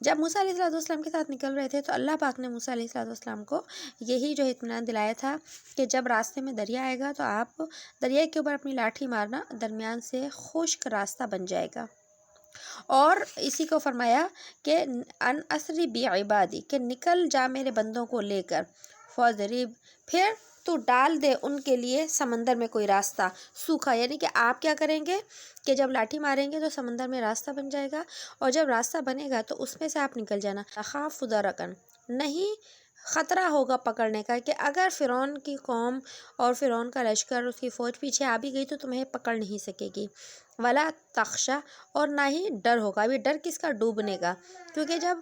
جب موسیٰ علیہ السلام کے ساتھ نکل رہے تھے تو اللہ پاک نے موسیٰ علیہ السلام کو یہی جو اطمینان دلایا تھا کہ جب راستے میں دریا آئے گا تو آپ دریا کے اوپر اپنی لاٹھی مارنا، درمیان سے خشک راستہ بن جائے گا۔ اور اسی کو فرمایا کہ ان اسری بعبادی، کہ نکل جا میرے بندوں کو لے کر، فضرب، پھر تو ڈال دے ان کے لیے سمندر میں کوئی راستہ سوکھا، یعنی کہ آپ کیا کریں گے کہ جب لاٹھی ماریں گے تو سمندر میں راستہ بن جائے گا، اور جب راستہ بنے گا تو اس میں سے آپ نکل جانا۔ خاف درکن، نہیں خطرہ ہوگا پکڑنے کا، کہ اگر فرعون کی قوم اور فرعون کا لشکر، اس کی فوج پیچھے آ بھی گئی تو تمہیں پکڑ نہیں سکے گی۔ ولا تخشا، اور نہ ہی ڈر ہوگا۔ ابھی ڈر کس کا؟ ڈوبنے کا، کیونکہ جب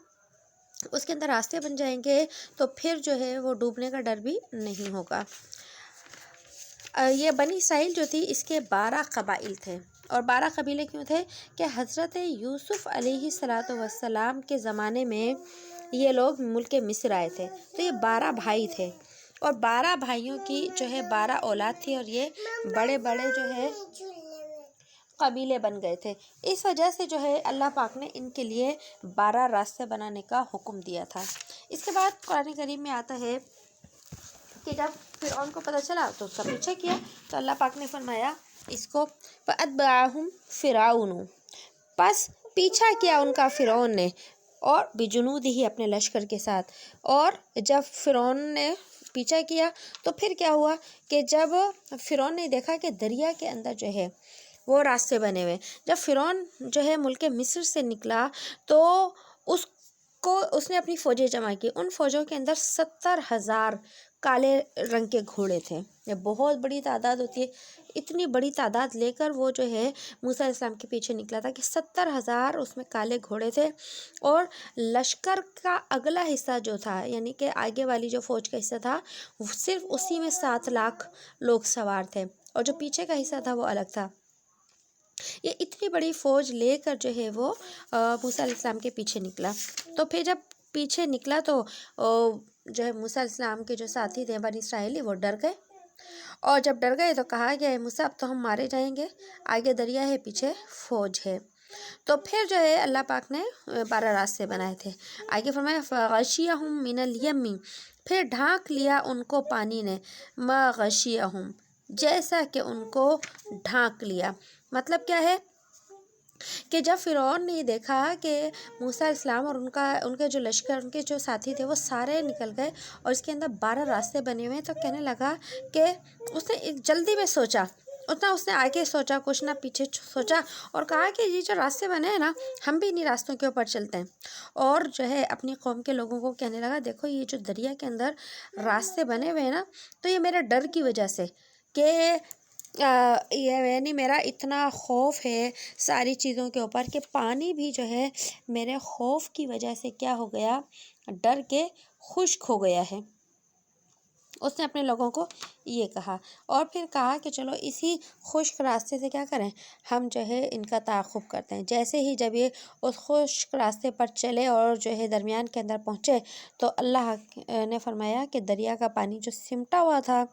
اس کے اندر راستے بن جائیں گے تو پھر جو ہے وہ ڈوبنے کا ڈر بھی نہیں ہوگا۔ یہ بنی اسرائیل جو تھی اس کے 12 قبائل تھے، اور 12 قبیلے کیوں تھے کہ حضرت یوسف علیہ السلام کے زمانے میں یہ لوگ ملک مصر آئے تھے، تو یہ 12 بھائی تھے، اور 12 بھائیوں کی جو ہے 12 اولاد تھی، اور یہ بڑے بڑے جو ہے قبیلے بن گئے تھے۔ اس وجہ سے جو ہے اللہ پاک نے ان کے لیے 12 راستے بنانے کا حکم دیا تھا۔ اس کے بعد قرآن کریم میں آتا ہے کہ جب فرعون کو پتہ چلا تو اس کا پیچھے کیا، تو اللہ پاک نے فرمایا اس کو فَأَتْبَعَهُمْ فِرْعَوْنُ، پس پیچھا کیا ان کا فرعون نے، اور بِجُنُودِهِ، اپنے لشکر کے ساتھ۔ اور جب فرعون نے پیچھا کیا تو پھر کیا ہوا کہ جب فرعون نے دیکھا کہ دریا کے اندر جو ہے وہ راستے بنے ہوئے، جب فرعون جو ہے ملک مصر سے نکلا تو اس نے اپنی فوجیں جمع کی، ان فوجوں کے اندر 70,000 کالے رنگ کے گھوڑے تھے۔ یہ بہت بڑی تعداد ہوتی ہے، اتنی بڑی تعداد لے کر وہ جو ہے موسیٰ علیہ السلام کے پیچھے نکلا تھا کہ 70,000 اس میں کالے گھوڑے تھے، اور لشکر کا اگلا حصہ جو تھا، یعنی کہ آگے والی جو فوج کا حصہ تھا، صرف اسی میں 7 لاکھ لوگ سوار تھے، اور جو پیچھے کا حصہ تھا وہ الگ تھا۔ یہ اتنی بڑی فوج لے کر جو ہے وہ موسیٰ علیہ السلام کے پیچھے نکلا، تو پھر جب پیچھے نکلا تو جو ہے موسیٰ علیہ السلام کے جو ساتھی تھے بنی اسرائیلی، وہ ڈر گئے، اور جب ڈر گئے تو کہا کہ اے موسیٰ اب تو ہم مارے جائیں گے، آگے دریا ہے پیچھے فوج ہے۔ تو پھر جو ہے اللہ پاک نے 12 راستے بنائے تھے۔ آگے فرمایا فَغَشِيَهُم مِّنَ الْيَمِّ، پھر ڈھانک لیا ان کو پانی نے، مَا غَشِيَهُم، جیسا کہ ان کو ڈھانک لیا۔ مطلب کیا ہے کہ جب فرعون نے دیکھا کہ موسیٰ علیہ السلام اور ان کے جو لشکر، ان کے جو ساتھی تھے وہ سارے نکل گئے، اور اس کے اندر 12 راستے بنے ہوئے، تو کہنے لگا کہ اس نے جلدی میں سوچا، اتنا اس نے آگے سوچا، کچھ نہ پیچھے سوچا، اور کہا کہ یہ جو راستے بنے ہیں نا، ہم بھی انہی راستوں کے اوپر چلتے ہیں، اور جو ہے اپنی قوم کے لوگوں کو کہنے لگا دیکھو یہ جو دریا کے اندر راستے بنے ہوئے ہیں نا، تو یہ میرے ڈر کی وجہ سے، کہ یعنی میرا اتنا خوف ہے ساری چیزوں کے اوپر کہ پانی بھی جو ہے میرے خوف کی وجہ سے کیا ہو گیا، ڈر کے خشک ہو گیا ہے۔ اس نے اپنے لوگوں کو یہ کہا، اور پھر کہا کہ چلو اسی خشک راستے سے کیا کریں، ہم جو ہے ان کا تعاقب کرتے ہیں۔ جیسے ہی جب یہ اس خشک راستے پر چلے اور جو ہے درمیان کے اندر پہنچے تو اللہ نے فرمایا کہ دریا کا پانی جو سمٹا ہوا تھا،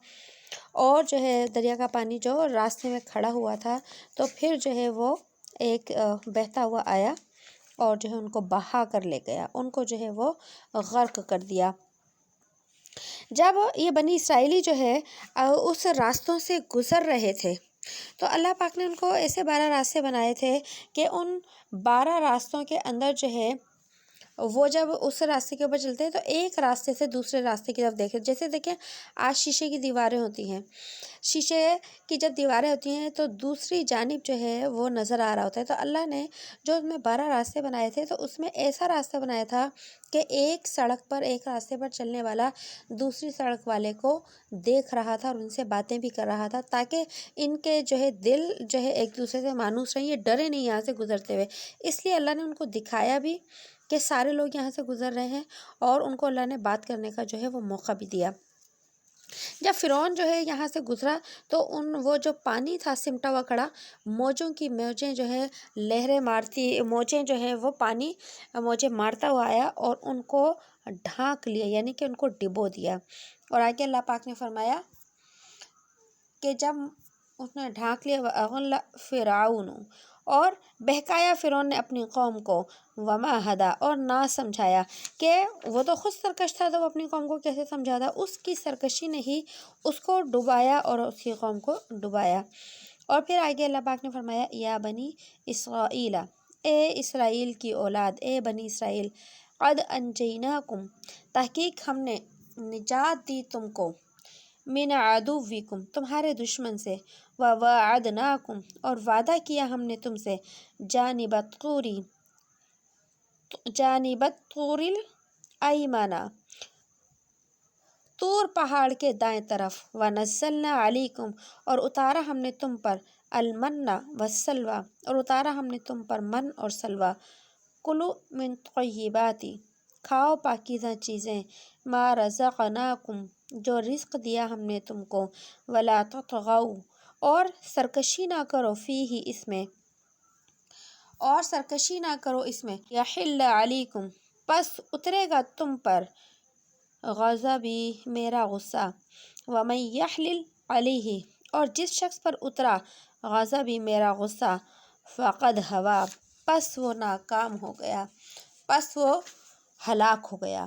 اور جو ہے دریا کا پانی جو راستے میں کھڑا ہوا تھا، تو پھر جو ہے وہ ایک بہتا ہوا آیا اور جو ہے ان کو بہا کر لے گیا، ان کو جو ہے وہ غرق کر دیا۔ جب یہ بنی اسرائیلی جو ہے اس راستوں سے گزر رہے تھے تو اللہ پاک نے ان کو ایسے 12 راستے بنائے تھے کہ ان 12 راستوں کے اندر جو ہے وہ جب اس راستے کے اوپر چلتے ہیں تو ایک راستے سے دوسرے راستے کی طرف دیکھیں، جیسے دیکھیں آج شیشے کی دیواریں ہوتی ہیں، شیشے کی جب دیواریں ہوتی ہیں تو دوسری جانب جو ہے وہ نظر آ رہا ہوتا ہے، تو اللہ نے جو اس میں 12 راستے بنائے تھے تو اس میں ایسا راستہ بنایا تھا کہ ایک سڑک پر، ایک راستے پر چلنے والا دوسری سڑک والے کو دیکھ رہا تھا اور ان سے باتیں بھی کر رہا تھا، تاکہ ان کے جو ہے دل جو ہے ایک دوسرے سے مانوس رہیں، یہ ڈرے نہیں یہاں سے گزرتے ہوئے۔ اس لیے اللہ نے ان کو دکھایا بھی کہ سارے لوگ یہاں سے گزر رہے ہیں، اور ان کو اللہ نے بات کرنے کا جو ہے وہ موقع بھی دیا۔ جب فرعون جو ہے یہاں سے گزرا تو وہ جو پانی تھا سمٹا ہوا کھڑا، موجوں کی موجیں جو ہے لہریں مارتی، موجیں جو ہیں وہ پانی موجیں مارتا ہوا آیا اور ان کو ڈھانک لیا، یعنی کہ ان کو ڈبو دیا۔ اور آگے اللہ پاک نے فرمایا کہ جب اس نے ڈھانک لیا، وَأَضَلَّ فِرْعَوْنُ اور بہکایا فرعون نے اپنی قوم کو، وما ہدا اور نہ سمجھایا، کہ وہ تو خود سرکش تھا تو وہ اپنی قوم کو کیسے سمجھاتا، اس کی سرکشی نے ہی اس کو ڈبایا اور اس کی قوم کو ڈبایا۔ اور پھر آگے اللہ پاک نے فرمایا، یا بنی اسرائیل، اے اسرائیل کی اولاد، اے بنی اسرائیل، قد انجیناکم تحقیق ہم نے نجات دی تم کو، من عدوکم تمہارے دشمن سے، وواعدناکم اور وعدہ کیا ہم نے تم سے، جانب الطور الایمن طور پہاڑ کے دائیں طرف، ونزلنا علیکم اور اتارا ہم نے تم پر، المن والسلوی اور اتارا ہم نے تم پر من اور سلوی، کلوا من طیبات کھاؤ پاکیزہ چیزیں، ما رزقناکم جو رزق دیا ہم نے تم کو، ولا تطغوا اور سرکشی نہ کرو فیہ اس میں، اور سرکشی نہ کرو اس میں، یحل علیکم پس اترے گا تم پر، غضبی میرا غصہ، ومن یحلل علیہ اور جس شخص پر اترا غضبی میرا غصہ، فقد ہوا پس وہ ناکام ہو گیا، پس وہ ہلاک ہو گیا۔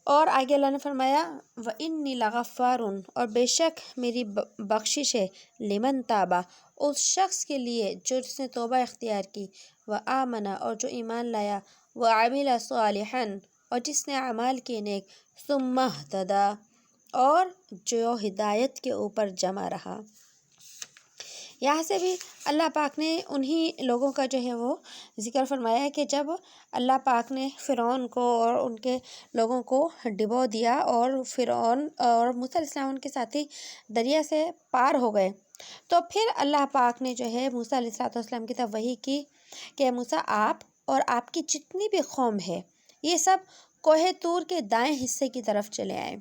اور آگے اللہ نے فرمایا، وَإِنِّي لَغَفَّارٌ اور بے شک میری بخشش ہے، لمن تابا اس شخص کے لیے جو جس نے توبہ اختیار کی، وآمن اور جو ایمان لایا، وعمل صالحا اور جس نے اعمال کیے نیک، ثم اہتدی اور جو ہدایت کے اوپر جمع رہا۔ یہاں سے بھی اللہ پاک نے انہی لوگوں کا جو ہے وہ ذکر فرمایا کہ جب اللہ پاک نے فرعون کو اور ان کے لوگوں کو ڈبو دیا اور فرعون اور موسیٰ علیہ السلام ان کے ساتھی دریا سے پار ہو گئے، تو پھر اللہ پاک نے جو ہے موسیٰ علیہ السلام کی طرف وحی کی کہ موسیٰ آپ اور آپ کی جتنی بھی قوم ہے یہ سب کوہ طور کے دائیں حصے کی طرف چلے آئیں،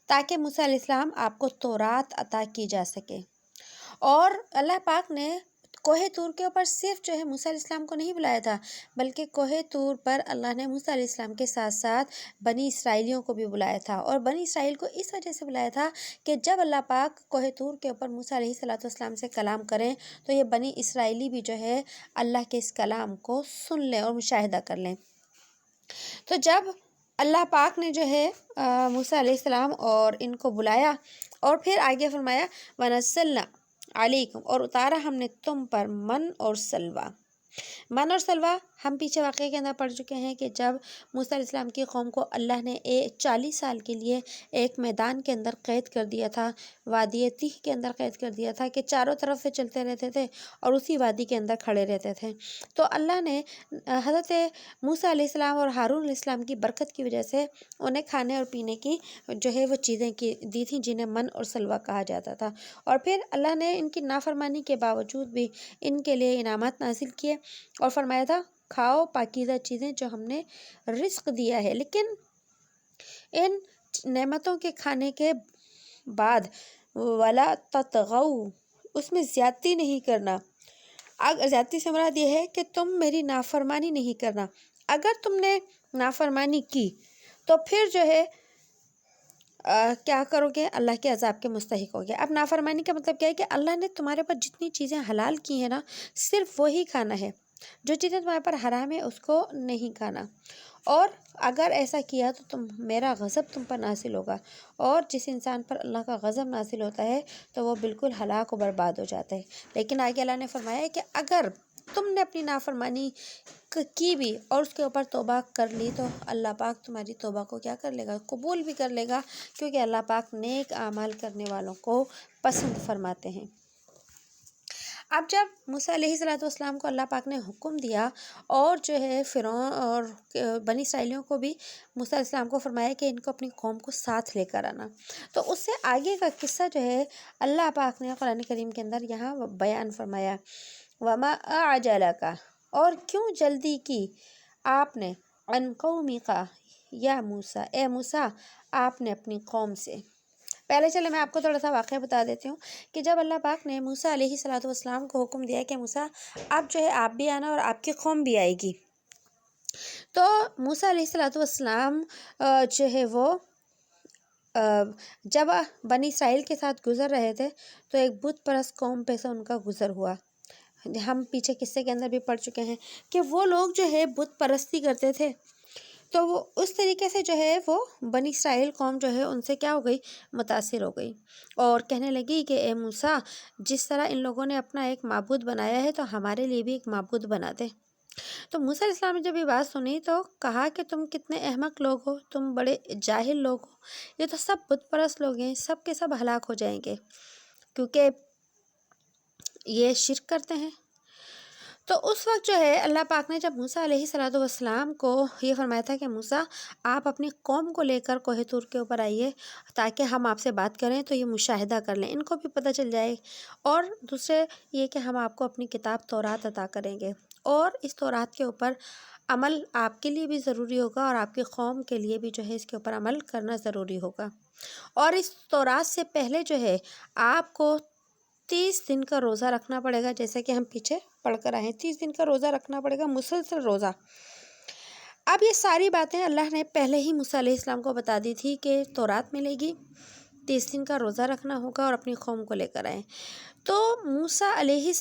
تاکہ موسیٰ علیہ السلام آپ کو تورات عطا کی جا سکے۔ اور اللہ پاک نے کوہ طور کے اوپر صرف جو ہے موسیٰ علیہ السلام کو نہیں بلایا تھا، بلکہ کوہ طور پر اللہ نے موسیٰ علیہ السلام کے ساتھ ساتھ بنی اسرائیلیوں کو بھی بلایا تھا، اور بنی اسرائیل کو اس وجہ سے بلایا تھا کہ جب اللہ پاک کوہ طور کے اوپر موسیٰ علیہ السلام سے کلام کریں تو یہ بنی اسرائیلی بھی جو ہے اللہ کے اس کلام کو سن لیں اور مشاہدہ کر لیں۔ تو جب اللہ پاک نے جو ہے موسیٰ علیہ السلام اور ان کو بلایا، اور پھر آگے فرمایا، وَنَزَّلْنَا علیکم اور اتارا ہم نے تم پر من اور سلوی۔ من اور سلوی ہم پیچھے واقعے کے اندر پڑھ چکے ہیں کہ جب موسیٰ علیہ السلام کی قوم کو اللہ نے 40 سال کے لیے ایک میدان کے اندر قید کر دیا تھا، وادی تیہ کے اندر قید کر دیا تھا کہ چاروں طرف سے چلتے رہتے تھے اور اسی وادی کے اندر کھڑے رہتے تھے، تو اللہ نے حضرت موسیٰ علیہ السلام اور ہارون علیہ السلام کی برکت کی وجہ سے انہیں کھانے اور پینے کی جو ہے وہ چیزیں دی تھیں جنہیں من اور سلوی کہا جاتا تھا، اور پھر اللہ نے ان کی نافرمانی کے باوجود بھی ان کے لیے انعامات نازل کیے اور فرمایا تھا، کھاؤ پاکیزہ چیزیں جو ہم نے رزق دیا ہے، لیکن ان نعمتوں کے کھانے کے بعد ولا تطغوا اس میں زیادتی نہیں کرنا۔ زیادتی سے مراد یہ ہے کہ تم میری نافرمانی نہیں کرنا، اگر تم نے نافرمانی کی تو پھر جو ہے کیا کرو گے، اللہ کے عذاب کے مستحق ہو گے۔ اب نافرمانی کا مطلب کیا ہے کہ اللہ نے تمہارے پر جتنی چیزیں حلال کی ہیں نا صرف وہی کھانا ہے، جو چیزیں تمہارے پر حرام ہے اس کو نہیں کھانا، اور اگر ایسا کیا تو میرا غضب تم پر نازل ہوگا، اور جس انسان پر اللہ کا غضب نازل ہوتا ہے تو وہ بالکل ہلاک و برباد ہو جاتا ہے۔ لیکن آگے اللہ نے فرمایا کہ اگر تم نے اپنی نافرمانی کی بھی اور اس کے اوپر توبہ کر لی تو اللہ پاک تمہاری توبہ کو کیا کر لے گا، قبول بھی کر لے گا، کیونکہ اللہ پاک نیک اعمال کرنے والوں کو پسند فرماتے ہیں۔ اب جب موسیٰ علیہ السلام کو اللہ پاک نے حکم دیا اور جو ہے فرعون اور بنی اسرائیلیوں کو بھی موسیٰ علیہ السلام کو فرمایا کہ ان کو اپنی قوم کو ساتھ لے کر آنا، تو اس سے آگے کا قصہ جو ہے اللہ پاک نے قرآن کریم کے اندر یہاں بیان فرمایا، وَمَا أَعْجَلَكَ اور کیوں جلدی کی آپ نے، عَنْ قَوْمِكَ یا موسیٰ اے موسیٰ آپ نے اپنی قوم سے۔ پہلے چلے میں آپ کو تھوڑا سا واقعہ بتا دیتی ہوں کہ جب اللہ پاک نے موسیٰ علیہ السلام کو حکم دیا کہ موسیٰ اب جو ہے آپ بھی آنا اور آپ کی قوم بھی آئے گی، تو موسیٰ علیہ السلام جو ہے وہ جب بنی اسرائیل کے ساتھ گزر رہے تھے تو ایک بت پرست قوم پہ سے ان کا گزر ہوا. ہم پیچھے قصے کے اندر بھی پڑھ چکے ہیں کہ وہ لوگ جو ہے بت پرستی کرتے تھے، تو وہ اس طریقے سے جو ہے وہ بنی اسرائیل قوم جو ہے ان سے کیا ہو گئی، متاثر ہو گئی، اور کہنے لگی کہ اے موسیٰ، جس طرح ان لوگوں نے اپنا ایک معبود بنایا ہے تو ہمارے لیے بھی ایک معبود بنا دے. تو موسیٰ علیہ السلام نے جب یہ بات سنی تو کہا کہ تم کتنے احمق لوگ ہو، تم بڑے جاہل لوگ ہو، یہ تو سب بت پرست لوگ ہیں، سب کے سب ہلاک ہو جائیں گے کیونکہ یہ شرک کرتے ہیں. تو اس وقت جو ہے اللہ پاک نے جب موسیٰ علیہ السلام کو یہ فرمایا تھا کہ موسیٰ آپ اپنی قوم کو لے کر کوہ طور کے اوپر آئیے تاکہ ہم آپ سے بات کریں تو یہ مشاہدہ کر لیں، ان کو بھی پتہ چل جائے، اور دوسرے یہ کہ ہم آپ کو اپنی کتاب تورات عطا کریں گے، اور اس تورات کے اوپر عمل آپ کے لیے بھی ضروری ہوگا اور آپ کی قوم کے لیے بھی جو ہے اس کے اوپر عمل کرنا ضروری ہوگا. اور اس تورات سے پہلے جو ہے آپ کو 30 دن کا روزہ رکھنا پڑے گا، جیسے کہ ہم پیچھے پڑھ کر آئے ہیں، 30 دن کا روزہ رکھنا پڑے گا، مسلسل روزہ. اب یہ ساری باتیں اللہ نے پہلے ہی موسیٰ علیہ السلام کو بتا دی تھی کہ تورات ملے گی، 30 دن کا روزہ رکھنا ہوگا اور اپنی قوم کو لے کر آئیں. تو موسیٰ علیہ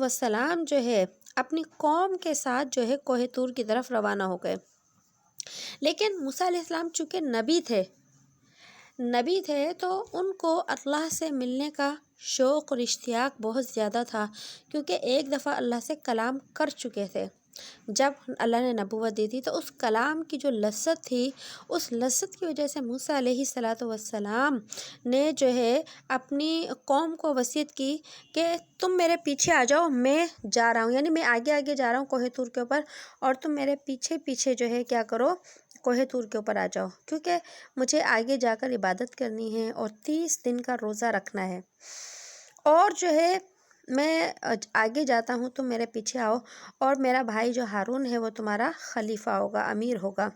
السلام جو ہے اپنی قوم کے ساتھ جو ہے کوہ طور کی طرف روانہ ہو گئے. لیکن موسیٰ علیہ السلام چونکہ نبی تھے تو ان کو اللہ سے ملنے کا شوق اور اشتیاق بہت زیادہ تھا، کیونکہ ایک دفعہ اللہ سے کلام کر چکے تھے. جب اللہ نے نبوت دی تھی تو اس کلام کی جو لذت تھی، اس لذت کی وجہ سے موسیٰ علیہ السلام نے جو ہے اپنی قوم کو وصیت کی کہ تم میرے پیچھے آ جاؤ، میں جا رہا ہوں، یعنی میں آگے جا رہا ہوں کوہ طور کے اوپر، اور تم میرے پیچھے جو ہے کیا کرو، کوہ طور کے اوپر آ جاؤ، کیونکہ مجھے آگے جا کر عبادت کرنی ہے اور 30 دن کا روزہ رکھنا ہے، اور جو ہے میں آگے جاتا ہوں، تم میرے پیچھے آؤ، اور میرا بھائی جو ہارون ہے وہ تمہارا خلیفہ ہوگا، امیر ہوگا.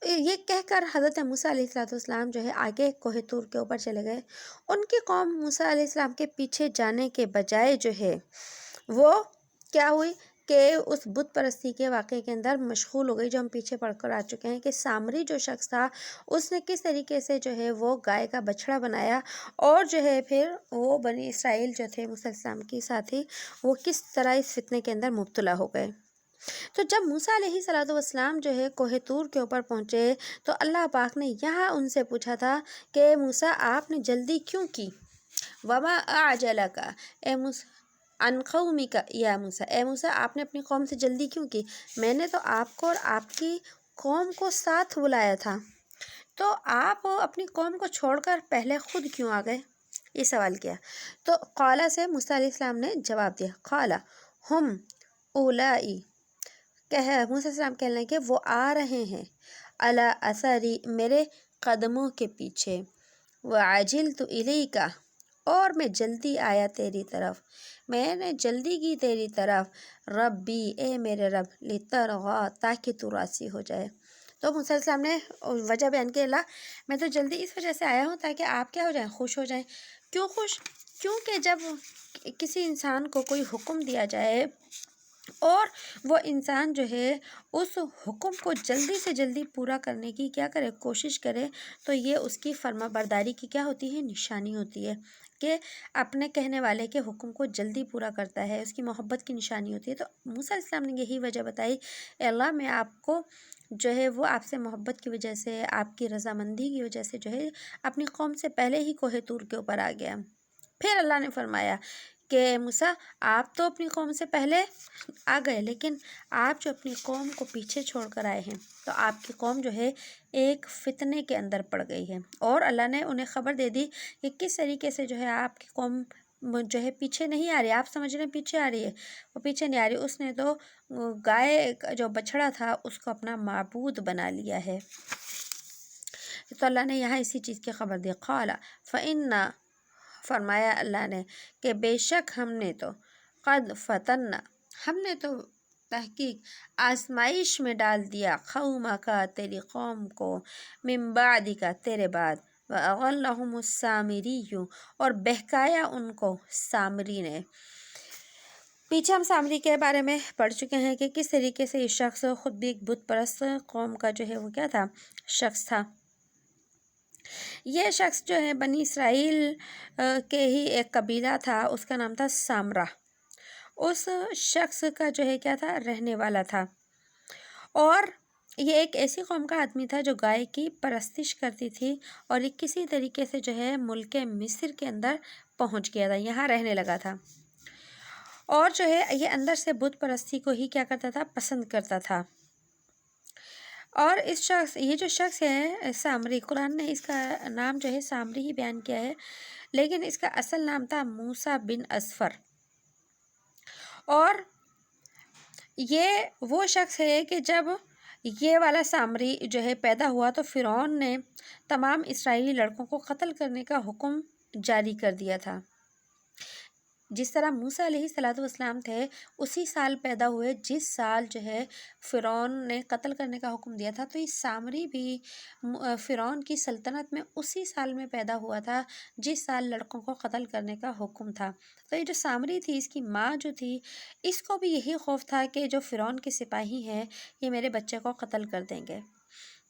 یہ کہہ کر حضرت موسیٰ علیہ السلام جو ہے آگے کوہ طور کے اوپر چلے گئے. ان کی قوم موسیٰ علیہ السلام کے پیچھے جانے کے بجائے جو ہے وہ کیا ہوئی کہ اس بت پرستی کے واقعے کے اندر مشغول ہو گئی، جو ہم پیچھے پڑھ کر آ چکے ہیں کہ سامری جو شخص تھا اس نے کس طریقے سے جو ہے وہ گائے کا بچڑا بنایا، اور جو ہے پھر وہ بنی اسرائیل جو تھے موسیٰ علیہ السلام کے ساتھی، وہ کس طرح اس فتنے کے اندر مبتلا ہو گئے. تو جب موسیٰ علیہ السلام جو ہے کوہ طور کے اوپر پہنچے تو اللہ پاک نے یہاں ان سے پوچھا تھا کہ موسیٰ آپ نے جلدی کیوں کی، وما اعجلک اے موسیٰ عن قومک یا موسیٰ، اے موسیٰ آپ نے اپنی قوم سے جلدی کیوں کی، میں نے تو آپ کو اور آپ کی قوم کو ساتھ بلایا تھا، تو آپ اپنی قوم کو چھوڑ کر پہلے خود کیوں آ گئے، یہ سوال کیا. تو قالا سے موسیٰ علیہ السلام نے جواب دیا، قالا ہم اولائی، موسیٰ علیہ السلام کہنے لگے وہ آ رہے ہیں، علی اثری میرے قدموں کے پیچھے، وعجلت الیک اور میں جلدی آیا تیری طرف، میں نے جلدی کی تیری طرف، ربی اے میرے رب، لترغا تاکہ تو راضی ہو جائے. تو موسیٰ علیہ السلام نے وجہ بیان کی، اللہ میں تو جلدی اس وجہ سے آیا ہوں تاکہ آپ کیا ہو جائیں، خوش ہو جائیں. کیوں خوش؟ کیونکہ جب کسی انسان کو کوئی حکم دیا جائے اور وہ انسان جو ہے اس حکم کو جلدی سے جلدی پورا کرنے کی کیا کرے، کوشش کرے، تو یہ اس کی فرما برداری کی کیا ہوتی ہے، نشانی ہوتی ہے کہ اپنے کہنے والے کے حکم کو جلدی پورا کرتا ہے، اس کی محبت کی نشانی ہوتی ہے. تو موسیٰ علیہ السلام نے یہی وجہ بتائی، اے اللہ میں آپ کو جو ہے وہ آپ سے محبت کی وجہ سے، آپ کی رضامندی کی وجہ سے جو ہے اپنی قوم سے پہلے ہی کوہ طور کے اوپر آ گیا. پھر اللہ نے فرمایا کہ موسیٰ آپ تو اپنی قوم سے پہلے آ گئے، لیکن آپ جو اپنی قوم کو پیچھے چھوڑ کر آئے ہیں تو آپ کی قوم جو ہے ایک فتنے کے اندر پڑ گئی ہے. اور اللہ نے انہیں خبر دے دی کہ کس طریقے سے جو ہے آپ کی قوم جو ہے پیچھے نہیں آ رہی، آپ سمجھ رہے ہیں پیچھے آ رہی ہے، وہ پیچھے نہیں آ رہی، اس نے تو گائے جو بچڑا تھا اس کو اپنا معبود بنا لیا ہے. تو اللہ نے یہاں اسی چیز کی خبر دی. قال فإنا فرمایا اللہ نے کہ بے شک ہم نے تو قد فتنا، ہم نے تو تحقیق آزمائش میں ڈال دیا، قوما کا تیری قوم کو، من بعد کا تیرے بعد، وأضلهم السامری اور بہکایا ان کو سامری نے. پیچھے ہم سامری کے بارے میں پڑھ چکے ہیں کہ کس طریقے سے یہ شخص خود بھی ایک بت پرست قوم کا جو ہے وہ کیا تھا، شخص تھا. یہ شخص جو ہے بنی اسرائیل کے ہی ایک قبیلہ تھا، اس کا نام تھا سامرا۔ اس شخص کا جو ہے کیا تھا، رہنے والا تھا، اور یہ ایک ایسی قوم کا آدمی تھا جو گائے کی پرستش کرتی تھی، اور یہ کسی طریقے سے جو ہے ملک مصر کے اندر پہنچ گیا تھا، یہاں رہنے لگا تھا، اور جو ہے یہ اندر سے بت پرستی کو ہی کیا کرتا تھا، پسند کرتا تھا۔ اور یہ جو شخص ہے سامری، قرآن نے اس کا نام جو ہے سامری ہی بیان کیا ہے، لیکن اس کا اصل نام تھا موسیٰ بن اسفر۔ اور یہ وہ شخص ہے کہ جب یہ والا سامری جو ہے پیدا ہوا تو فرعون نے تمام اسرائیلی لڑکوں کو قتل کرنے کا حکم جاری کر دیا تھا۔ جس طرح موسیٰ علیہ السلام تھے اسی سال پیدا ہوئے جس سال جو ہے فرعون نے قتل کرنے کا حکم دیا تھا، تو یہ سامری بھی فرعون کی سلطنت میں اسی سال میں پیدا ہوا تھا جس سال لڑکوں کو قتل کرنے کا حکم تھا۔ تو یہ جو سامری تھی، اس کی ماں جو تھی، اس کو بھی یہی خوف تھا کہ جو فرعون کے سپاہی ہیں یہ میرے بچے کو قتل کر دیں گے،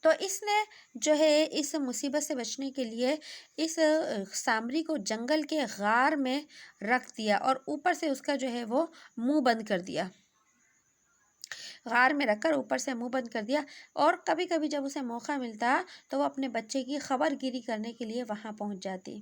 تو اس نے جو ہے اس مصیبت سے بچنے کے لیے اس سامری کو جنگل کے غار میں رکھ دیا، اور اوپر سے اس کا جو ہے وہ منہ بند کر دیا، غار میں رکھ کر اوپر سے منہ بند کر دیا، اور کبھی کبھی جب اسے موقع ملتا تو وہ اپنے بچے کی خبر گیری کرنے کے لیے وہاں پہنچ جاتی۔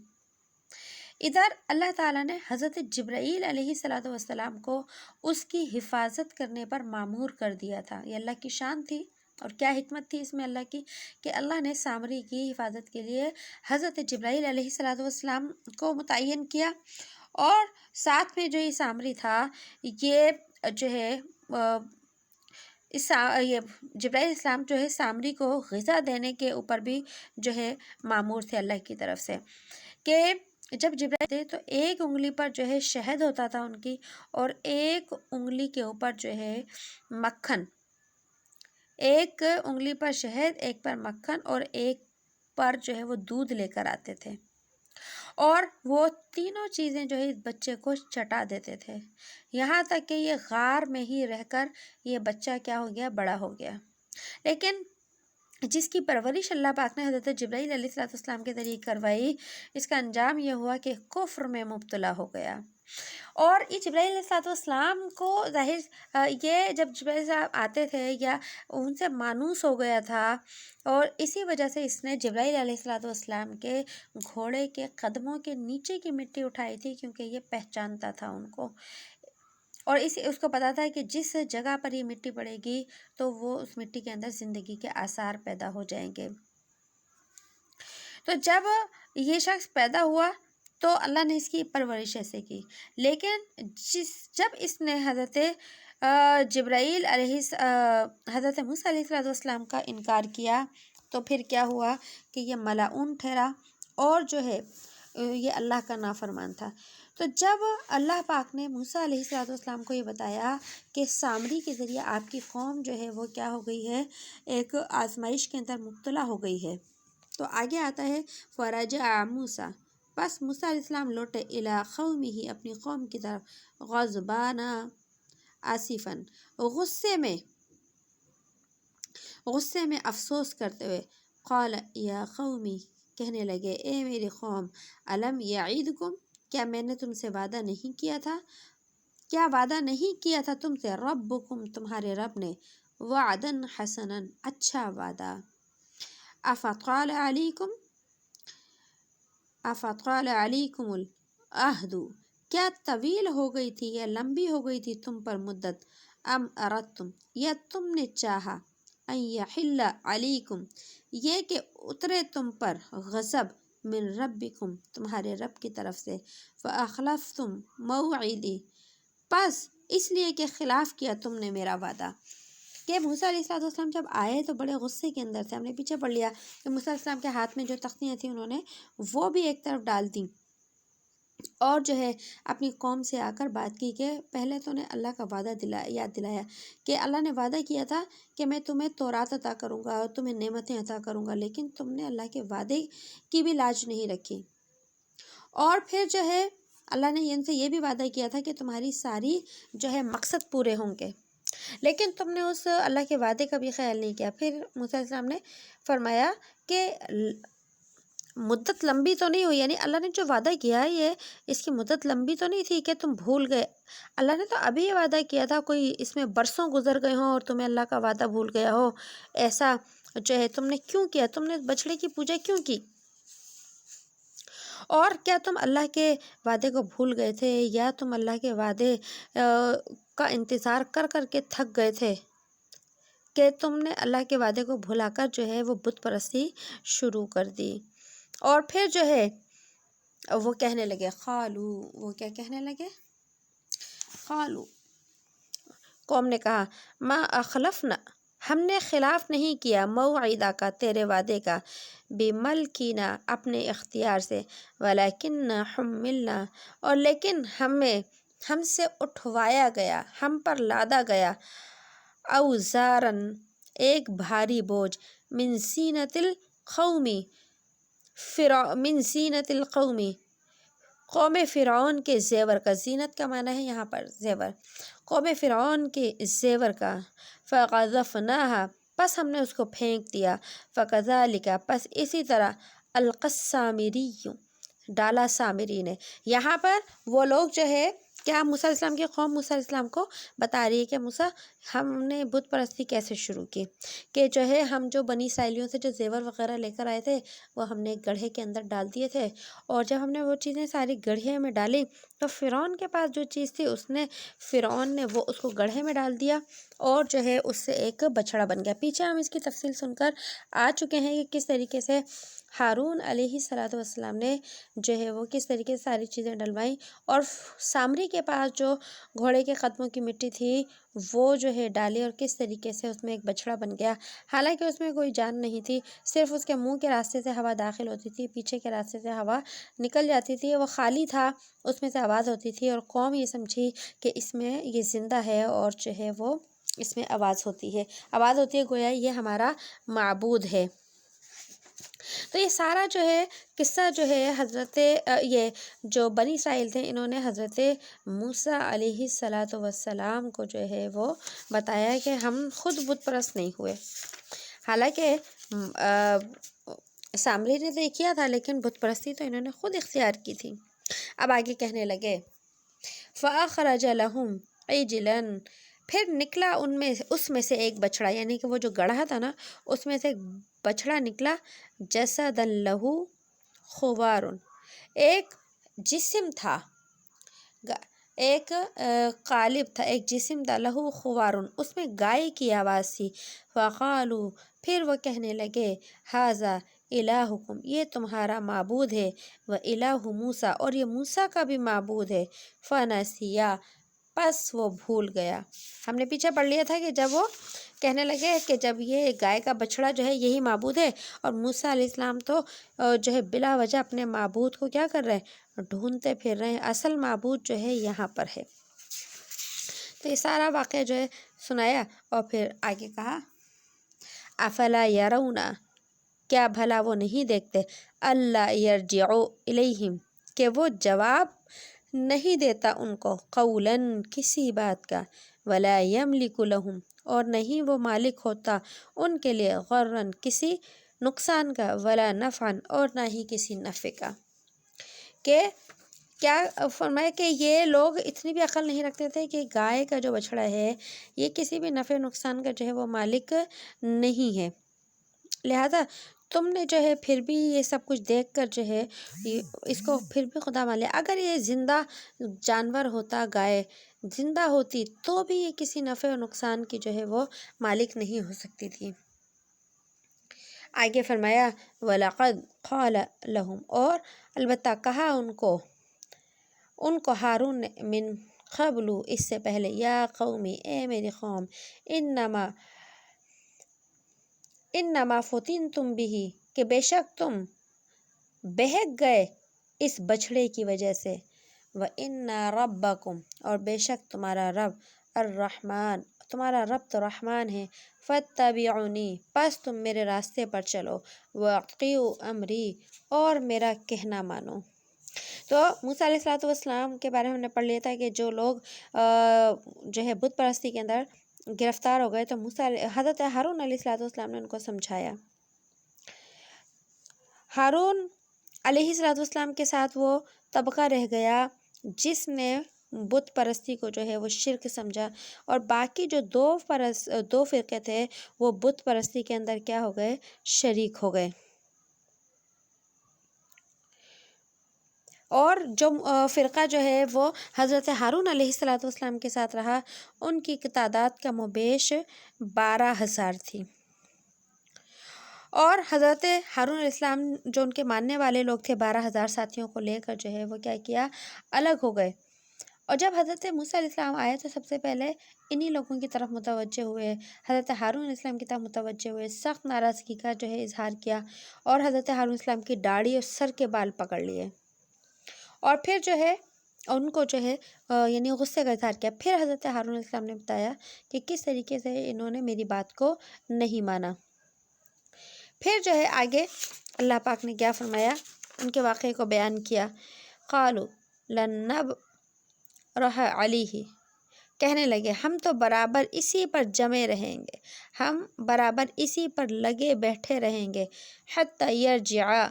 ادھر اللہ تعالیٰ نے حضرت جبرائیل علیہ السلام کو اس کی حفاظت کرنے پر مامور کر دیا تھا۔ یہ اللہ کی شان تھی، اور کیا حکمت تھی اس میں اللہ کی، کہ اللہ نے سامری کی حفاظت کے لیے حضرت جبرائیل علیہ السلام کو متعین کیا، اور ساتھ میں جو یہ سامری تھا یہ جو ہے یہ جبرائیل السلام جو ہے سامری کو غذا دینے کے اوپر بھی جو ہے مامور تھے اللہ کی طرف سے، کہ جب جبرائیل تھے تو ایک انگلی پر جو ہے شہد ہوتا تھا ان کی، اور ایک انگلی کے اوپر جو ہے مکھن، ایک انگلی پر شہد، ایک پر مکھن، اور ایک پر جو ہے وہ دودھ لے کر آتے تھے، اور وہ تینوں چیزیں جو ہے اس بچے کو چٹا دیتے تھے، یہاں تک کہ یہ غار میں ہی رہ کر یہ بچہ کیا ہو گیا، بڑا ہو گیا۔ لیکن جس کی پرورش اللہ پاک نے حضرت جبرائیل علیہ السلام کے ذریعے کروائی، اس کا انجام یہ ہوا کہ کفر میں مبتلا ہو گیا۔ اور یہ جبرائیل علیہ السلام کو ظاہر یہ جب جبرائیل صاحب آتے تھے یا ان سے مانوس ہو گیا تھا، اور اسی وجہ سے اس نے جبرائیل علیہ السلام کے گھوڑے کے قدموں کے نیچے کی مٹی اٹھائی تھی، کیونکہ یہ پہچانتا تھا ان کو، اور اس کو پتا تھا کہ جس جگہ پر یہ مٹی پڑے گی تو وہ اس مٹی کے اندر زندگی کے آثار پیدا ہو جائیں گے۔ تو جب یہ شخص پیدا ہوا تو اللہ نے اس کی پرورش ایسے کی، لیکن جب اس نے حضرت جبرائیل علیہ حضرت موسیٰ علیہ السلام کا انکار کیا تو پھر کیا ہوا کہ یہ ملعون ٹھہرا، اور جو ہے یہ اللہ کا نافرمان تھا۔ تو جب اللہ پاک نے موسیٰ علیہ السلام کو یہ بتایا کہ سامری کے ذریعے آپ کی قوم جو ہے وہ کیا ہو گئی ہے، ایک آزمائش کے اندر مبتلا ہو گئی ہے، تو آگے آتا ہے فرجع موسیٰ، بس موسیٰ علیہ السلام لوٹے الی قومہ، اپنی قوم کی طرف، غضبان آسفاً، غصے میں افسوس کرتے ہوئے، قال یا قومی، کہنے لگے اے میری قوم، الم یعیدکم، کیا میں نے تم سے وعدہ نہیں کیا تھا، کیا وعدہ نہیں کیا تھا تم سے، ربکم، تمہارے رب نے، وعدن حسنا، اچھا وعدہ، افطال علیکم، افطال علیکم العہد، کیا طویل ہو گئی تھی یا لمبی ہو گئی تھی تم پر مدت، ام اردتم، یا تم نے چاہا، ان یحل علیکم، یہ کہ اترے تم پر، غضب، من ربکم، تمہارے رب کی طرف سے، فاخلفتم موعدی، پس اس لیے کہ خلاف کیا تم نے میرا وعدہ۔ کہ موسیٰ علیہ السلام جب آئے تو بڑے غصے کے اندر تھے، ہم نے پیچھے پڑھ لیا کہ موسیٰ علیہ السلام کے ہاتھ میں جو تختیاں تھیں انہوں نے وہ بھی ایک طرف ڈال دیں، اور جو ہے اپنی قوم سے آ کر بات کی کہ پہلے تو نے اللہ کا وعدہ یاد دلایا کہ اللہ نے وعدہ کیا تھا کہ میں تمہیں تورات عطا کروں گا اور تمہیں نعمتیں عطا کروں گا، لیکن تم نے اللہ کے وعدے کی بھی لاج نہیں رکھی، اور پھر جو ہے اللہ نے ان سے یہ بھی وعدہ کیا تھا کہ تمہاری ساری جو ہے مقصد پورے ہوں گے، لیکن تم نے اس اللہ کے وعدے کا بھی خیال نہیں کیا۔ پھر موسیٰ علیہ السلام نے فرمایا کہ مدت لمبی تو نہیں ہوئی، یعنی اللہ نے جو وعدہ کیا ہے یہ اس کی مدت لمبی تو نہیں تھی کہ تم بھول گئے. اللہ نے تو ابھی یہ وعدہ کیا تھا، کوئی اس میں برسوں گزر گئے ہوں اور تمہیں اللہ کا وعدہ بھول گیا ہو. ایسا جو ہے تم نے کیوں کیا؟ تم نے بچڑے کی پوجا کیوں کی؟ اور کیا تم اللہ کے وعدے کو بھول گئے تھے، یا تم اللہ کے وعدے کا انتظار کر کر کے تھک گئے تھے کہ تم نے اللہ کے وعدے کو بھلا کر جو ہے وہ بت پرستی شروع کر دی؟ اور پھر جو ہے وہ کہنے لگے قالو، وہ کیا کہنے لگے؟ قالو، قوم نے کہا ما اخلفنا، ہم نے خلاف نہیں کیا موعدہ کا، تیرے وعدے کا، بملکنا، اپنے اختیار سے، ولیکن حملنا، اور لیکن ہم سے اٹھوایا گیا، ہم پر لادا گیا، اوزارن، ایک بھاری بوجھ، من زینت القومی، من زینت القومی، قوم فرعون کے زیور کا. زینت کا معنی ہے یہاں پر زیور. قوم فرعون کے زیور کا. فقذفناها، پس ہم نے اس کو پھینک دیا. فکذالک، پس اسی طرح، القی السامری، ڈالا سامری نے. یہاں پر وہ لوگ جو ہے کیا موسیٰ علیہ السلام کی قوم موسیٰ علیہ السلام کو بتا رہی ہے کہ موسیٰ ہم نے بت پرستی کیسے شروع کی، کہ جو ہے ہم جو بنی اسرائیلیوں سے جو زیور وغیرہ لے کر آئے تھے وہ ہم نے ایک گڑھے کے اندر ڈال دیے تھے، اور جب ہم نے وہ چیزیں ساری گڑھے میں ڈالی تو فرعون کے پاس جو چیز تھی فرعون نے وہ اس کو گڑھے میں ڈال دیا، اور جو ہے اس سے ایک بچڑا بن گیا. پیچھے ہم اس کی تفصیل سن کر آ چکے ہیں کہ کس طریقے سے ہارون علیہ السلام نے جو ہے وہ کس طریقے سے ساری چیزیں ڈلوائیں، اور سامری کے پاس جو گھوڑے کے قدموں کی مٹی تھی وہ جو ہے ڈالی، اور کس طریقے سے اس میں ایک بچڑا بن گیا. حالانکہ اس میں کوئی جان نہیں تھی، صرف اس کے منہ کے راستے سے ہوا داخل ہوتی تھی، پیچھے کے راستے سے ہوا نکل جاتی تھی، وہ خالی تھا، اس میں سے آواز ہوتی تھی، اور قوم یہ سمجھی کہ اس میں یہ زندہ ہے، اور جو ہے وہ اس میں آواز ہوتی ہے گویا یہ ہمارا معبود ہے. تو یہ سارا جو ہے قصہ جو ہے حضرت یہ جو بنی اسرائیل تھے انہوں نے حضرت موسیٰ علیہ السلام کو جو ہے وہ بتایا کہ ہم خود بت پرست نہیں ہوئے. حالانکہ سامری نے تو کیا تھا، لیکن بت پرستی تو انہوں نے خود اختیار کی تھی. اب آگے کہنے لگے فَأَخْرَجَ لَهُمْ عِجْلًا، پھر نکلا اس میں سے ایک بچڑا، یعنی کہ وہ جو گڑھا تھا نا اس میں سے ایک بچڑا نکلا، جَسَدًا لَهُ خُوَارٌ، ایک جسم تھا، ایک قالب تھا، ایک جسم تھا، لہو خوارن، اس میں گائے کی آواز تھی. فقالو، پھر وہ کہنے لگے ھذا الہکم، یہ تمہارا معبود ہے، وَإِلَٰهُ موسیٰ، اور یہ موسیٰ کا بھی معبود ہے. فنسیا، پس وہ بھول گیا. ہم نے پیچھے پڑھ لیا تھا کہ جب وہ کہنے لگے کہ جب یہ گائے کا بچڑا جو ہے یہی معبود ہے، اور موسیٰ علیہ السلام تو جو ہے بلا وجہ اپنے معبود کو کیا کر رہے ہیں، ڈھونڈتے پھر رہے ہیں، اصل معبود جو ہے یہاں پر ہے. تو یہ سارا واقعہ جو ہے سنایا، اور پھر آگے کہا افلا یرون، کیا بھلا وہ نہیں دیکھتے، اللہ یرجعوا الیہم، کہ وہ جواب نہیں دیتا ان کو، قولاً، کسی بات کا، ولا یملک لہم، اور نہیں وہ مالک ہوتا ان کے لیے، غرًا، کسی نقصان کا، ولا نفعًا، اور نہ ہی کسی نفع کا. کہ کیا فرمایا کہ یہ لوگ اتنی بھی عقل نہیں رکھتے تھے کہ گائے کا جو بچڑا ہے یہ کسی بھی نفع نقصان کا جو ہے وہ مالک نہیں ہے، لہذا تم نے جو ہے پھر بھی یہ سب کچھ دیکھ کر جو ہے اس کو پھر بھی خدا مان لیا. اگر یہ زندہ جانور ہوتا، گائے زندہ ہوتی تو بھی یہ کسی نفع و نقصان کی جو ہے وہ مالک نہیں ہو سکتی تھی. آگے فرمایا وَلَقَدْ قَالَ لَهُمْ، اور البتہ کہا ان کو ہارون نے، من قبل، اس سے پہلے، یا قومی، اے میری قوم، انما فتنتم بہ، کہ بے شک تم بہک گئے اس بچھڑے کی وجہ سے، وَإِنَّ رَبَّكُمْ، اور بے شک تمہارا رب، الرحمن، تمہارا رب تو رحمان ہے، فَاتَّبِعُونِی، پس تم میرے راستے پر چلو، وَأَطِیعُوا أَمْرِی، اور میرا کہنا مانو. تو موسیٰ علیہ السلام کے بارے میں ہم نے پڑھ لیا تھا کہ جو لوگ جو ہے بت پرستی کے اندر گرفتار ہو گئے تو حضرت ہارون علیہ السلام نے ان کو سمجھایا. ہارون علیہ الصلوۃ والسلام کے ساتھ وہ طبقہ رہ گیا جس نے بت پرستی کو جو ہے وہ شرک سمجھا، اور باقی جو دو فرقے تھے وہ بت پرستی کے اندر کیا ہو گئے؟ شریک ہو گئے۔ اور جو فرقہ جو ہے وہ حضرت ہارون علیہ الصلوۃ والسلام کے ساتھ رہا، ان کی تعداد کم و بیش 12,000 تھی، اور حضرت ہارون علیہ السلام جو ان کے ماننے والے لوگ تھے 12,000 ساتھیوں کو لے کر جو ہے وہ کیا الگ ہو گئے۔ اور جب حضرت موسیٰ علیہ السلام آئے تو سب سے پہلے انہی لوگوں کی طرف متوجہ ہوئے، حضرت ہارون علیہ السلام کی طرف متوجہ ہوئے، سخت ناراضگی کا جو ہے اظہار کیا، اور حضرت ہارون علیہ السلام کی داڑھی اور سر کے بال پکڑ لیے، اور پھر جو ہے ان کو جو ہے یعنی غصے کا اظہار کیا۔ پھر حضرت ہارون علیہ السلام نے بتایا کہ کس طریقے سے انہوں نے میری بات کو نہیں مانا۔ پھر جو ہے آگے اللہ پاک نے کیا فرمایا، ان کے واقعے کو بیان کیا۔ قَالُوا لَن نَبْرَحَ عَلَيْهِ، کہنے لگے ہم تو برابر اسی پر جمے رہیں گے، ہم برابر اسی پر لگے بیٹھے رہیں گے، حَتَّى يَرْجِعَ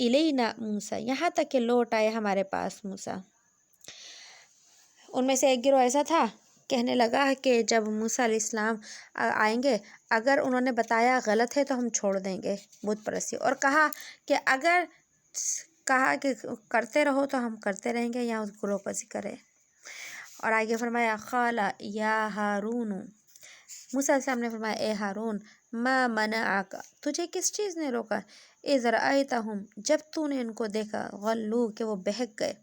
الینا موسیٰ، یہاں تک کہ لوٹ آئے ہمارے پاس موسیٰ۔ ان میں سے ایک گروہ ایسا تھا، کہنے لگا کہ جب موسیٰ علیہ السلام آئیں گے، اگر انہوں نے بتایا غلط ہے تو ہم چھوڑ دیں گے بت پرستی، اور کہا کہ کرتے رہو تو ہم کرتے رہیں گے، یہاں اس گروہ کا ذکر ہے۔ اور آگے فرمایا قال یا ہارون، موسیٰ علیہ السلام نے فرمایا اے ہارون، ما منعک، تجھے کس چیز نے روکا، اذ رأیتہم، جب تو نے ان کو دیکھا، غلو، کہ وہ بہک گئے،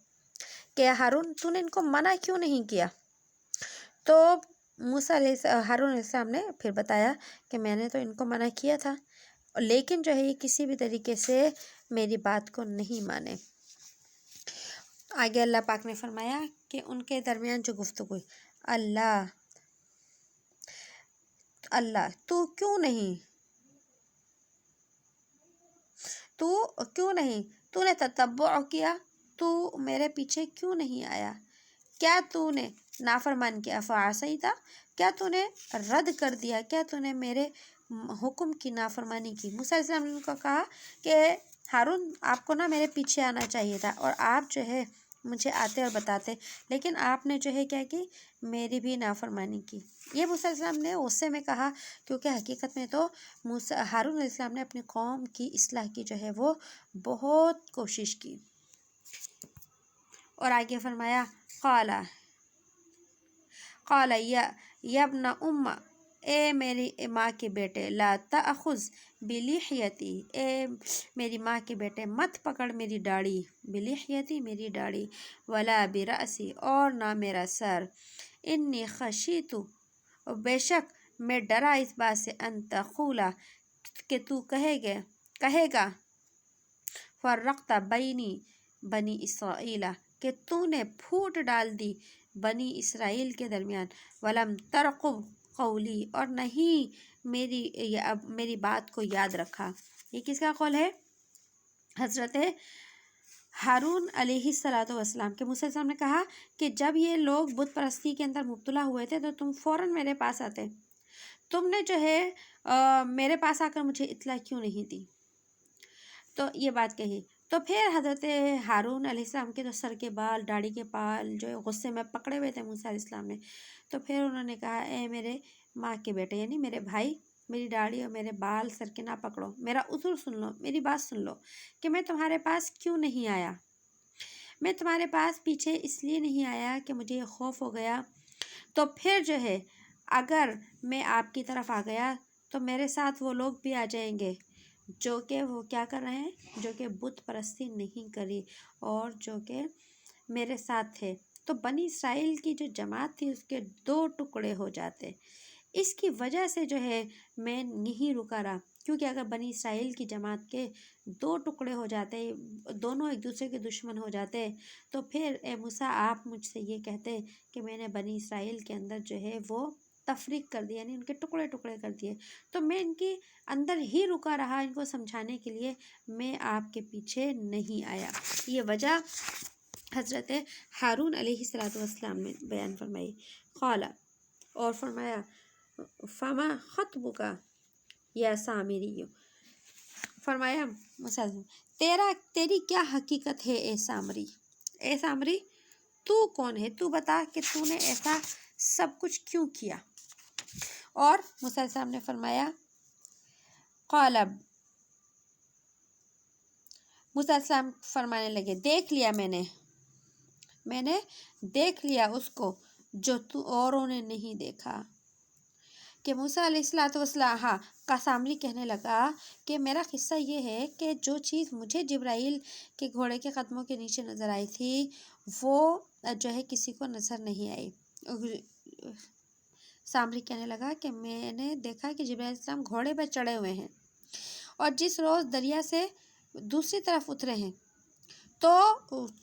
کہ ہارون تو نے ان کو منع کیوں نہیں کیا؟ تو ہارون علیہ السلام نے پھر بتایا کہ میں نے تو ان کو منع کیا تھا، لیکن جو ہے یہ کسی بھی طریقے سے میری بات کو نہیں مانے۔ آگے اللہ پاک نے فرمایا کہ ان کے درمیان جو گفتگو، اللہ تو کیوں نہیں تو نے تتبع کیا، تو میرے پیچھے کیوں نہیں آیا، کیا تو نے نافرمان کیا، فعصیتا، کیا تو نے رد کر دیا، کیا تو نے میرے حکم کی نافرمانی کی۔ موسیٰ علیہ السلام نے ان کو کہا کہ ہارون آپ کو نا میرے پیچھے آنا چاہیے تھا، اور آپ جو ہے مجھے آتے اور بتاتے، لیکن آپ نے جو ہے کیا کی، میری بھی نافرمانی کی۔ یہ موسیٰ علیہ السلام نے غصے میں کہا، کیونکہ حقیقت میں تو ہارون علیہ السلام نے اپنی قوم کی اصلاح کی جو ہے وہ بہت کوشش کی۔ اور آگے فرمایا قال یا ابن ام، اے میری ماں کے بیٹے، لا تأخذ بلحیتی، اے میری ماں کے بیٹے مت پکڑ میری داڑھی، بلحیتی میری داڑھی، ولا برأسی، اور نہ میرا سر، انی خشیت، بے شک میں ڈرا اس بات سے، ان تقول، کہ تو کہے گا، فرقت بینی بنی اسرائیل، کہ تو نے پھوٹ ڈال دی بنی اسرائیل کے درمیان، ولم ترقب قولی، اور نہیں میری بات کو یاد رکھا۔ یہ کس کا قول ہے؟ حضرت ہارون علیہ السلام کے۔ موسیٰ علیہ السلام نے کہا کہ جب یہ لوگ بت پرستی کے اندر مبتلا ہوئے تھے تو تم فوراً میرے پاس آتے، تم نے جو ہے میرے پاس آ کر مجھے اطلاع کیوں نہیں دی؟ تو یہ بات کہی، تو پھر حضرت ہارون علیہ السلام کے جو سر کے بال، داڑھی کے بال جو غصے میں پکڑے ہوئے تھے موسیٰ علیہ السلام نے، تو پھر انہوں نے کہا اے میرے ماں کے بیٹے، یعنی میرے بھائی، میری داڑھی اور میرے بال سر کے نہ پکڑو، میرا عذر سن لو، میری بات سن لو کہ میں تمہارے پاس کیوں نہیں آیا۔ میں تمہارے پاس پیچھے اس لیے نہیں آیا کہ مجھے خوف ہو گیا، تو پھر جو ہے اگر میں آپ کی طرف آ گیا تو میرے ساتھ وہ لوگ بھی آ جائیں گے جو کہ وہ کیا کر رہے ہیں، جو کہ بت پرستی نہیں کری اور جو کہ میرے ساتھ تھے، تو بنی اسرائیل کی جو جماعت تھی اس کے 2 ٹکڑے ہو جاتے۔ اس کی وجہ سے جو ہے میں یہیں رکا رہا، کیونکہ اگر بنی اسرائیل کی جماعت کے 2 ٹکڑے ہو جاتے، دونوں ایک دوسرے کے دشمن ہو جاتے، تو پھر اے موسیٰ آپ مجھ سے یہ کہتے کہ میں نے بنی اسرائیل کے اندر جو ہے وہ تفریق کر دیا، یعنی ان کے ٹکڑے ٹکڑے کر دیے، تو میں ان کی اندر ہی رکا رہا ان کو سمجھانے کے لیے، میں آپ کے پیچھے نہیں آیا۔ یہ وجہ حضرت ہارون علیہ السلام نے بیان فرمائی۔ قال، اور فرمایا، فما خطبک یا سامری، فرمایا مسلم تیری کیا حقیقت ہے اے سامری، اے سامری تو کون ہے، تو بتا کہ تو نے ایسا سب کچھ کیوں کیا۔ اور موسیٰ علیہ السلام نے فرمایا قال، موسیٰ علیہ السلام فرمانے لگے دیکھ لیا میں نے دیکھ لیا اس کو جو تو اوروں نے نہیں دیکھا۔ کہ موسیٰ علیہ السلام کا سامری کہنے لگا کہ میرا قصہ یہ ہے کہ جو چیز مجھے جبرائیل کے گھوڑے کے قدموں کے نیچے نظر آئی تھی وہ جو ہے کسی کو نظر نہیں آئی۔ سامری کہنے لگا کہ میں نے دیکھا کہ جبرائیل علیہ السلام گھوڑے پر چڑھے ہوئے ہیں اور جس روز دریا سے دوسری طرف اترے ہیں تو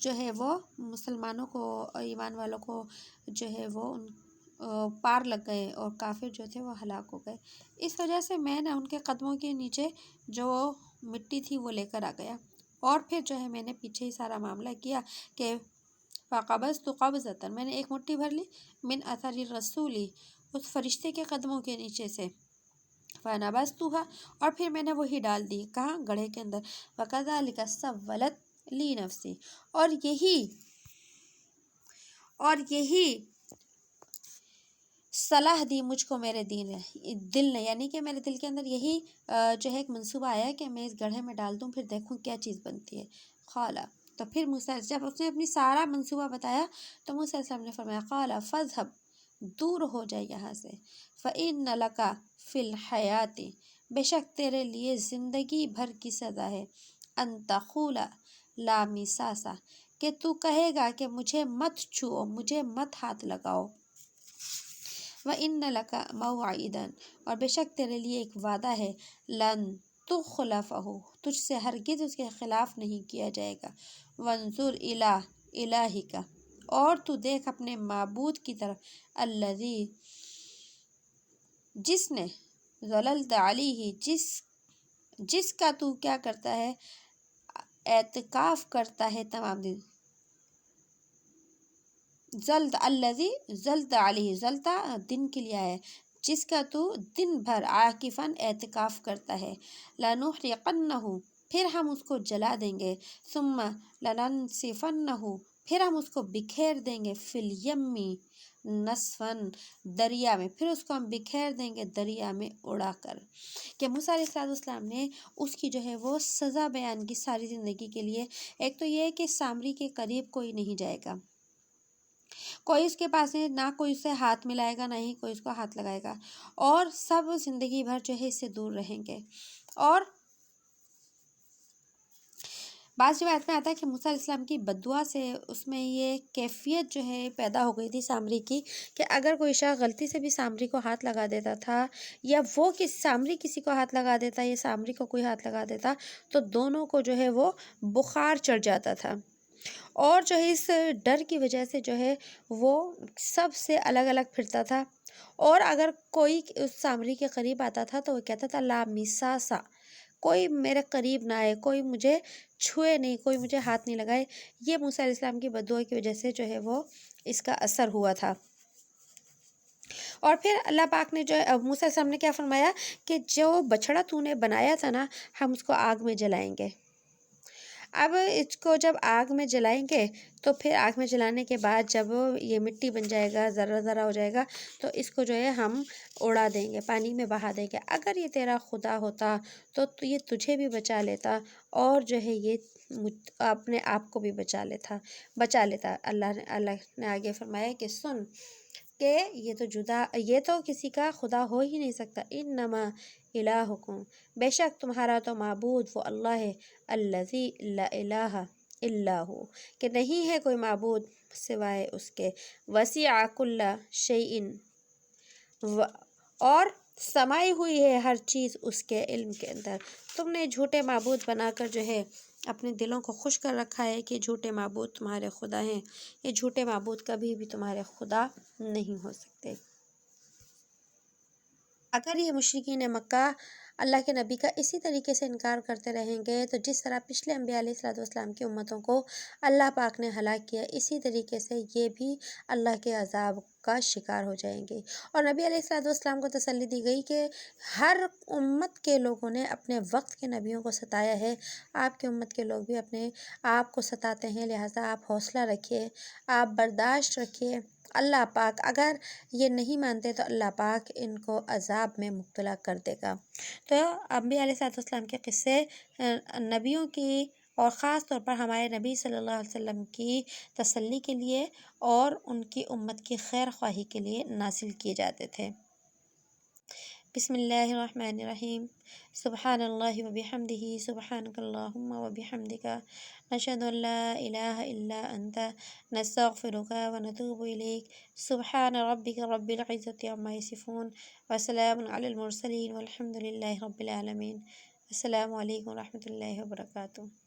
جو ہے وہ مسلمانوں کو، ایمان والوں کو جو ہے وہ پار لگ گئے اور کافر جو تھے وہ ہلاک ہو گئے۔ اس وجہ سے میں نے ان کے قدموں کے نیچے جو مٹی تھی وہ لے کر آ گیا، اور پھر جو ہے میں نے پیچھے ہی سارا معاملہ کیا کہ فقبضت قبضۃ، میں نے ایک مٹھی بھر لی من اثر الرسول، اس فرشتے کے قدموں کے نیچے سے، فنبذتها، اور پھر میں نے وہی ڈال دی، کہاں؟ گڑھے کے اندر، وکذلک سولت لی نفسی، اور یہی صلاح دی مجھ کو میرے دل نے، یعنی کہ میرے دل کے اندر یہی جو ہے ایک منصوبہ آیا کہ میں اس گڑھے میں ڈال دوں، پھر دیکھوں کیا چیز بنتی ہے۔ قال، تو پھر موسیٰ جب اس نے اپنی سارا منصوبہ بتایا تو موسیٰ علیہ السلام نے فرمایا قال فاذهب، دور ہو جائے یہاں سے، فإن لك فی الحیات، بے شک تیرے لیے زندگی بھر کی سزا ہے، ان تقول لا مساس، کہ تو کہے گا کہ مجھے مت چھوؤ، مجھے مت ہاتھ لگاؤ، وَإِنَّ لَكَ مَوْعِدًا، اور بے شک تیرے لیے ایک وعدہ ہے، لن تخلفہ، تجھ سے ہرگز اس کے خلاف نہیں کیا جائے گا، وانظر الی الہک، اور تو دیکھ اپنے معبود کی طرف، الذی، جس نے، ظللت علیہ، جس کا تو کیا کرتا ہے، اعتکاف کرتا ہے تمام دن، زلت الذی زلت علیہ، زلتا دن کے لیے ہے، جس کا تو دن بھر عاکفاً اعتکاف کرتا ہے، لنحرقنہ، پھر ہم اس کو جلا دیں گے، ثم لننسفنہ، پھر ہم اس کو بکھیر دیں گے، فی الیم نسفاً، دریا میں، پھر اس کو ہم بکھیر دیں گے دریا میں اڑا کر۔ کہ موسیٰ علیہ السلام نے اس کی جو ہے وہ سزا بیان کی ساری زندگی کے لیے۔ ایک تو یہ ہے کہ سامری کے قریب کوئی نہیں جائے گا، کوئی اس کے پاس نہیں، نہ کوئی اسے ہاتھ ملائے گا، نہ ہی کوئی اس کو ہاتھ لگائے گا، اور سب زندگی بھر جو ہے اس سے دور رہیں گے۔ اور بعض روایت میں آتا ہے کہ موسیٰ علیہ السلام کی بد دعا سے اس میں یہ کیفیت جو ہے پیدا ہو گئی تھی سامری کی، کہ اگر کوئی شخص غلطی سے بھی سامری کو ہاتھ لگا دیتا تھا، یا وہ سامری کسی کو ہاتھ لگا دیتا، یا سامری کو کوئی ہاتھ لگا دیتا، تو دونوں کو جو ہے وہ بخار چڑھ جاتا تھا، اور جو ہے اس ڈر کی وجہ سے جو ہے وہ سب سے الگ الگ پھرتا تھا، اور اگر کوئی اس سامری کے قریب آتا تھا تو وہ کہتا تھا لا مساسا، کوئی میرے قریب نہ آئے، کوئی مجھے چھوئے نہیں، کوئی مجھے ہاتھ نہیں لگائے۔ یہ موسیٰ علیہ السلام کی بد دعا کی وجہ سے جو ہے وہ اس کا اثر ہوا تھا۔ اور پھر اللہ پاک نے جو موسیٰ علیہ السلام نے کیا فرمایا کہ جو بچڑا تو نے بنایا تھا نا، ہم اس کو آگ میں جلائیں گے۔ اب اس کو جب آگ میں جلائیں گے تو پھر آگ میں جلانے کے بعد جب یہ مٹی بن جائے گا، ذرہ ذرہ ہو جائے گا، تو اس کو جو ہے ہم اڑا دیں گے، پانی میں بہا دیں گے۔ اگر یہ تیرا خدا ہوتا تو یہ تجھے بھی بچا لیتا، اور جو ہے یہ اپنے آپ کو بھی بچا لیتا۔ اللہ نے آگے فرمایا کہ سن، کہ یہ تو کسی کا خدا ہو ہی نہیں سکتا، انما الہکم، بے شک تمہارا تو معبود وہ اللہ ہے، الذی لا الہ الا ہو، کہ نہیں ہے کوئی معبود سوائے اس کے، وسع کل شیء، اور سمائی ہوئی ہے ہر چیز اس کے علم کے اندر۔ تم نے جھوٹے معبود بنا کر جو ہے اپنے دلوں کو خوش کر رکھا ہے کہ جھوٹے معبود تمہارے خدا ہیں، یہ جھوٹے معبود کبھی بھی تمہارے خدا نہیں ہو سکتے۔ اگر یہ مشرکین مکہ اللہ کے نبی کا اسی طریقے سے انکار کرتے رہیں گے تو جس طرح پچھلے انبیاء علیہ الصلوۃ والسلام کی امتوں کو اللہ پاک نے ہلاک کیا، اسی طریقے سے یہ بھی اللہ کے عذاب کا شکار ہو جائیں گے۔ اور نبی علیہ الصلوۃ والسلام کو تسلی دی گئی کہ ہر امت کے لوگوں نے اپنے وقت کے نبیوں کو ستایا ہے، آپ کی امت کے لوگ بھی اپنے آپ کو ستاتے ہیں، لہٰذا آپ حوصلہ رکھیے، آپ برداشت رکھیے۔ اللہ پاک اگر یہ نہیں مانتے تو اللہ پاک ان کو عذاب میں مبتلا کر دے گا۔ تو انبیاء علیہ الصلوۃ والسلام کے قصے نبیوں کی اور خاص طور پر ہمارے نبی صلی اللہ علیہ وسلم کی تسلی کے لیے اور ان کی امت کی خیر خواہی کے لیے نازل کیے جاتے تھے۔ بسم اللہ الرحمن الرحیم۔ سبحان اللہ وبحمدہ، سبحانک اللہم وبحمدک، نشہد ان لا الہ الا انت، نستغفرک ونتوب الیک۔ سبحان ربک رب العزۃ عما یصفون، وسلام علی المرسلین، والحمد للہ رب العالمین۔ السلام علیکم ورحمۃ اللہ وبرکاتہ۔